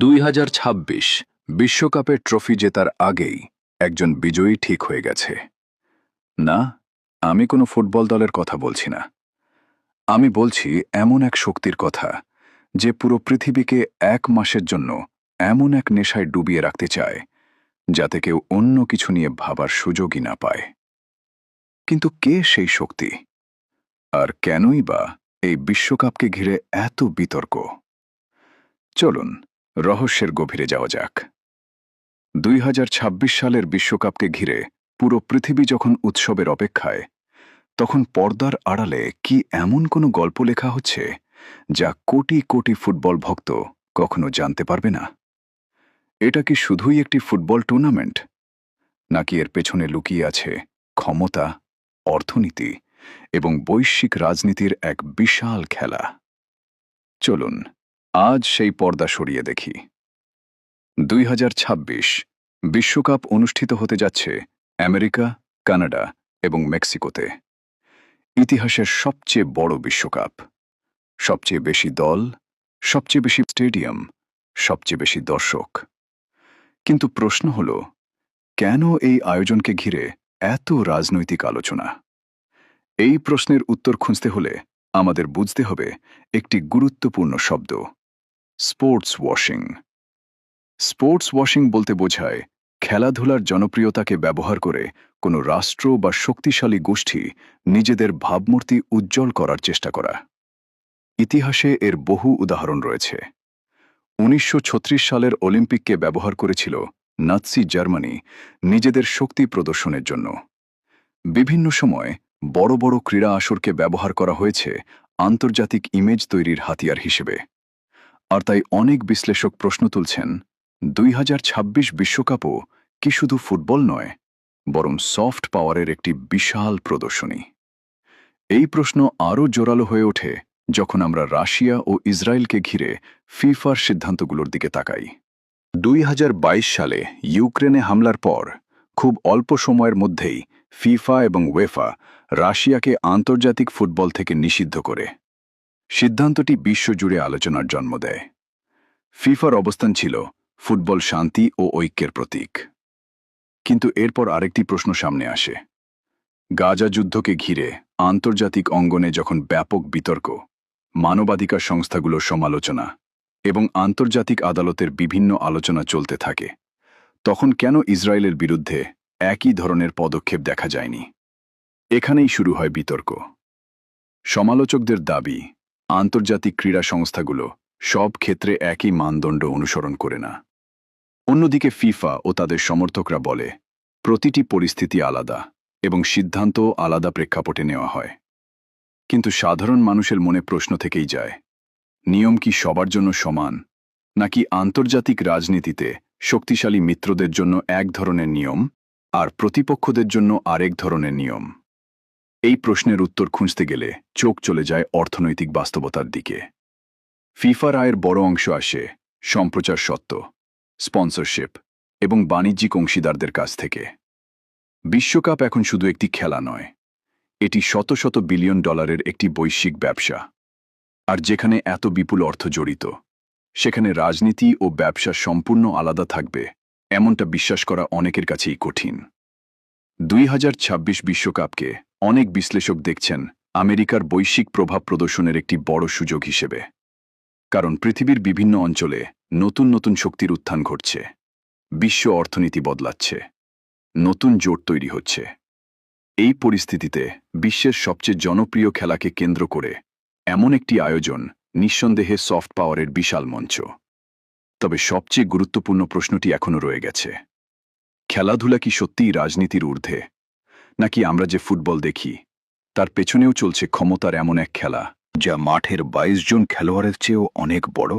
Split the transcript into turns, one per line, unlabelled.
2026 বিশ্বকাপের ট্রফি জেতার আগেই একজন বিজয়ী ঠিক হয়ে গেছে। না, আমি কোনো ফুটবল দলের কথা বলছি না। আমি বলছি এমন এক শক্তির কথা যে পুরো পৃথিবীকে এক মাসের জন্য এমন এক নেশায় ডুবিয়ে রাখতে চায় যাতে কেউ অন্য কিছু নিয়ে ভাবার সুযোগই না পায়। কিন্তু কে সেই শক্তি, আর কেনই বা এই বিশ্বকাপকে ঘিরে এত বিতর্ক? চলুন রহস্যের গভীরে যাওয়া যাক। 2026 সালের বিশ্বকাপকে ঘিরে পুরো পৃথিবী যখন উৎসবের অপেক্ষায়, তখন পর্দার আড়ালে কি এমন কোনো গল্প লেখা হচ্ছে যা কোটি কোটি ফুটবল ভক্ত কখনো জানতে পারবে না? এটা কি শুধুই একটি ফুটবল টুর্নামেন্ট, নাকি এর পেছনে লুকিয়ে আছে ক্ষমতা, অর্থনীতি এবং বৈশ্বিক রাজনীতির এক বিশাল খেলা? চলুন আজ সেই পর্দা সরিয়ে দেখি। 2026 বিশ্বকাপ অনুষ্ঠিত হতে যাচ্ছে আমেরিকা, কানাডা এবং মেক্সিকোতে। ইতিহাসের সবচেয়ে বড় বিশ্বকাপ, সবচেয়ে বেশি দল, সবচেয়ে বেশি স্টেডিয়াম, সবচেয়ে বেশি দর্শক। কিন্তু প্রশ্ন হল, কেন এই আয়োজনকে ঘিরে এত রাজনৈতিক আলোচনা? এই প্রশ্নের উত্তর খুঁজতে হলে আমাদের বুঝতে হবে একটি গুরুত্বপূর্ণ শব্দ: স্পোর্টস ওয়াশিং। স্পোর্টস ওয়াশিং বলতে বোঝায় খেলাধুলার জনপ্রিয়তাকে ব্যবহার করে কোনো রাষ্ট্র বা শক্তিশালী গোষ্ঠী নিজেদের ভাবমূর্তি উজ্জ্বল করার চেষ্টা করা। ইতিহাসে এর বহু উদাহরণ রয়েছে। 1936 সালের অলিম্পিককে ব্যবহার করেছিল নাৎসি জার্মানি নিজেদের শক্তি প্রদর্শনের জন্য। বিভিন্ন সময় বড় বড় ক্রীড়া আসরকে ব্যবহার করা হয়েছে আন্তর্জাতিক ইমেজ তৈরির হাতিয়ার হিসেবে। আর তাই অনেক বিশ্লেষক প্রশ্ন তুলছেন, 2026 বিশ্বকাপও কি শুধু ফুটবল নয়, বরং সফট পাওয়ারের একটি বিশাল প্রদর্শনী? এই প্রশ্ন আরও জোরালো হয়ে ওঠে যখন আমরা রাশিয়া ও ইসরায়েলকে ঘিরে ফিফার সিদ্ধান্তগুলোর দিকে তাকাই। 2022 সালে ইউক্রেনে হামলার পর খুব অল্প সময়ের মধ্যেই ফিফা এবং ওয়েফা রাশিয়াকে আন্তর্জাতিক ফুটবল থেকে নিষিদ্ধ করে। সিদ্ধান্তটি বিশ্বজুড়ে আলোচনার জন্ম দেয়। ফিফার অবস্থান ছিল ফুটবল শান্তি ও ঐক্যের প্রতীক। কিন্তু এরপর আরেকটি প্রশ্ন সামনে আসে। গাজা যুদ্ধকে ঘিরে আন্তর্জাতিক অঙ্গনে যখন ব্যাপক বিতর্ক, মানবাধিকার সংস্থাগুলোর সমালোচনা এবং আন্তর্জাতিক আদালতের বিভিন্ন আলোচনা চলতে থাকে, তখন কেন ইসরায়েলের বিরুদ্ধে একই ধরনের পদক্ষেপ দেখা যায়নি? এখানেই শুরু হয় বিতর্ক। সমালোচকদের দাবি, আন্তর্জাতিক ক্রীড়া সংস্থাগুলো সব ক্ষেত্রে একই মানদণ্ড অনুসরণ করে না। অন্যদিকে ফিফা ও তাদের সমর্থকরা বলে, প্রতিটি পরিস্থিতি আলাদা এবং সিদ্ধান্ত আলাদা প্রেক্ষাপটে নেওয়া হয়। কিন্তু সাধারণ মানুষের মনে প্রশ্ন থেকেই যায়, নিয়ম কি সবার জন্য সমান, নাকি আন্তর্জাতিক রাজনীতিতে শক্তিশালী মিত্রদের জন্য এক ধরনের নিয়ম আর প্রতিপক্ষদের জন্য আরেক ধরনের নিয়ম? এই প্রশ্নের উত্তর খুঁজতে গেলে চোখ চলে যায় অর্থনৈতিক বাস্তবতার দিকে। ফিফার আয়ের বড় অংশ আসে সম্প্রচার সত্ত্ব, স্পন্সরশিপ এবং বাণিজ্যিক অংশীদারদের কাছ থেকে। বিশ্বকাপ এখন শুধু একটি খেলা নয়, এটি শত শত বিলিয়ন ডলারের একটি বৈশ্বিক ব্যবসা। আর যেখানে এত বিপুল অর্থ জড়িত, সেখানে রাজনীতি ও ব্যবসা সম্পূর্ণ আলাদা থাকবে এমনটা বিশ্বাস করা অনেকের কাছেই কঠিন। 2026 বিশ্বকাপকে অনেক বিশ্লেষক দেখছেন আমেরিকার বৈশ্বিক প্রভাব প্রদর্শনের একটি বড় সুযোগ হিসেবে। কারণ পৃথিবীর বিভিন্ন অঞ্চলে নতুন নতুন শক্তির উত্থান ঘটছে, বিশ্ব অর্থনীতি বদলাচ্ছে, নতুন জোট তৈরি হচ্ছে। এই পরিস্থিতিতে বিশ্বের সবচেয়ে জনপ্রিয় খেলাকে কেন্দ্র করে এমন একটি আয়োজন নিঃসন্দেহে সফট পাওয়ারের বিশাল মঞ্চ। তবে সবচেয়ে গুরুত্বপূর্ণ প্রশ্নটি এখনও রয়ে গেছে, খেলাধুলা কি সত্যিই রাজনীতির ঊর্ধ্বে, নাকি আমরা যে ফুটবল দেখি তার পেছনেও চলছে ক্ষমতার এমন এক খেলা যা মাঠের 22 জন খেলোয়াড়ের চেয়েও অনেক বড়?